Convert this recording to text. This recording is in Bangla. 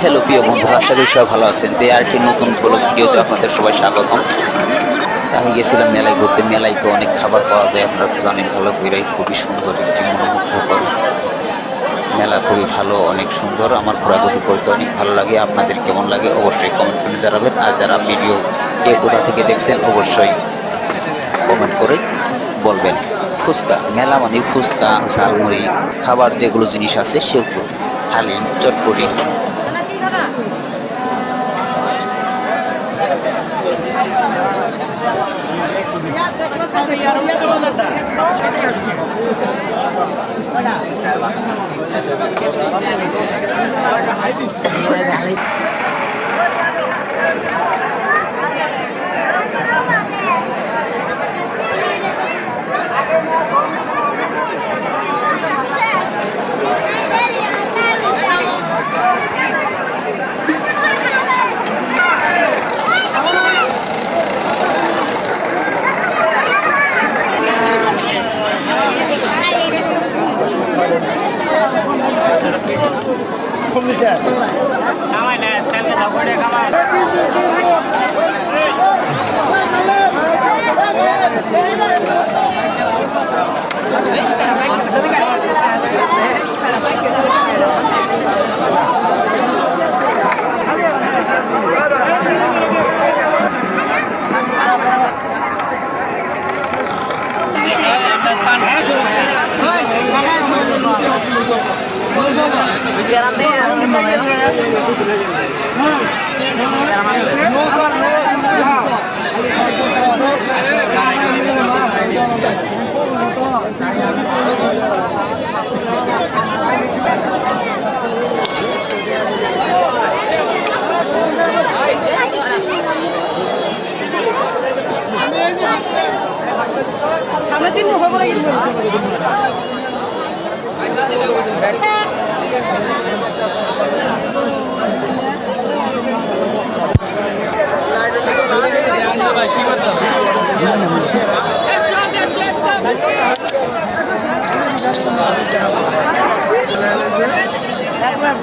হ্যালো প্রিয় বন্ধুরা, আশা করি সবাই ভালো আছেন। তো আরেকটি নতুন ভিডিওতে আপনাদের সবাই স্বাগতম। আমি গেছিলাম মেলায় ঘুরতে। মেলায় তো অনেক খাবার পাওয়া যায়, আপনারা তো জানেন ভালো করে। খুবই সুন্দর একটি মনোমুগ্ধকর মেলা, খুবই ভালো, অনেক সুন্দর। আমার ঘোরাঘুরি করতে অনেক ভালো লাগে। আপনাদের কেমন লাগে অবশ্যই কমেন্ট করে জানাবেন। আর যারা ভিডিও কে কোথা থেকে দেখছেন অবশ্যই কমেন্ট করে বলবেন। ফুচকা মেলা মানে ফুচকা, ঝালমুড়ি, খাবার যেগুলো জিনিস আছে সেগুলো, হালিম, চটপটি। এক লাখ